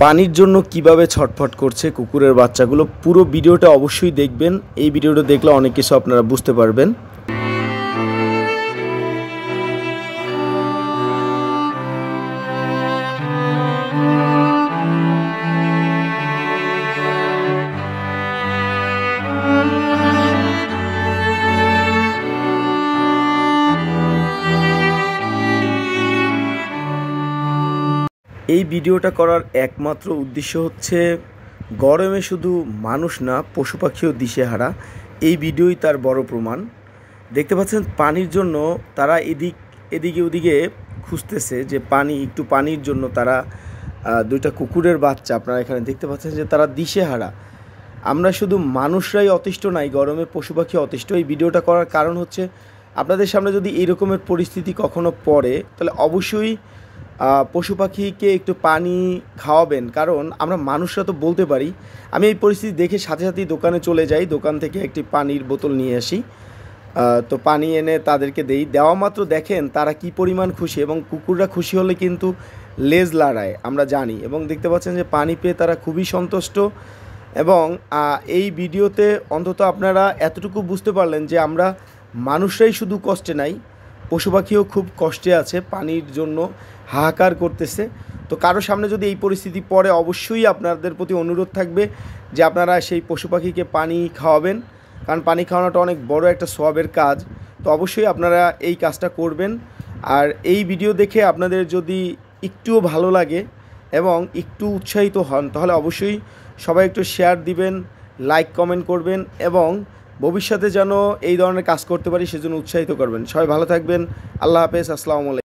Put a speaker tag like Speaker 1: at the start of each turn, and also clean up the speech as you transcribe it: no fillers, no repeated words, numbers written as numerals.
Speaker 1: পানির জন্য কিভাবে ছটফট করছে কুকুরের বাচ্চাগুলো, পুরো ভিডিওটা অবশ্যই দেখবেন। এই ভিডিওটা দেখলে অনেক কিছু আপনারা বুঝতে পারবেন। এই ভিডিওটা করার একমাত্র উদ্দেশ্য হচ্ছে গরমে শুধু মানুষ না পশু পাখিও দিশেহারা। এই ভিডিওই তার বড় প্রমাণ। দেখতে পাচ্ছেন পানির জন্য তারা এদিকে ওদিকে খুঁজতেছে যে একটু পানির জন্য তারা দুইটা কুকুরের বাচ্চা আপনারা এখানে দেখতে পাচ্ছেন যে তারা দিশেহারা। আমরা শুধু মানুষরাই অতিষ্ঠ নাই, গরমে পশু পাখি অতিষ্ঠ। এই ভিডিওটা করার কারণ হচ্ছে আপনাদের সামনে যদি এই রকমের পরিস্থিতি কখনো পড়ে তাহলে অবশ্যই পশু পাখিকে একটু পানি খাওয়াবেন। কারণ আমরা মানুষরা তো বলতে পারি। আমি এই পরিস্থিতি দেখে সাথে সাথেই দোকানে চলে যাই, দোকান থেকে একটি পানির বোতল নিয়ে আসি, তো পানি এনে তাদেরকে দেওয়া মাত্র দেখেন তারা কি পরিমাণ খুশি। এবং কুকুররা খুশি হলে কিন্তু লেজ লাড়ায়, আমরা জানি। এবং দেখতে পাচ্ছেন যে পানি পেয়ে তারা খুবই সন্তুষ্ট। এবং এই ভিডিওতে অন্তত আপনারা এতটুকু বুঝতে পারলেন যে আমরা মানুষরাই শুধু কষ্টে নাই, পশু পাখিও খুব কষ্টে আছে, পানির জন্য হাহাকার করতেছে। তো কারো সামনে যদি এই পরিস্থিতি পড়ে অবশ্যই আপনাদের প্রতি অনুরোধ থাকবে যে আপনারা সেই পশু পাখিকে পানি খাওয়াবেন। কারণ পানি খাওয়ানোটা অনেক বড় একটা সওয়াবের কাজ। তো অবশ্যই আপনারা এই কাজটা করবেন। আর এই ভিডিও দেখে আপনাদের যদি একটুও ভালো লাগে এবং একটু উৎসাহিত হন তাহলে অবশ্যই সবাই একটু শেয়ার দিবেন, লাইক কমেন্ট করবেন এবং ভবিষ্যতে যেন এই ধরনের কাজ করতে পারি সেজন্য উৎসাহিত করবেন। সবাই ভালো থাকবেন। আল্লাহ হাফেজ। আসসালামু আলাইকুম।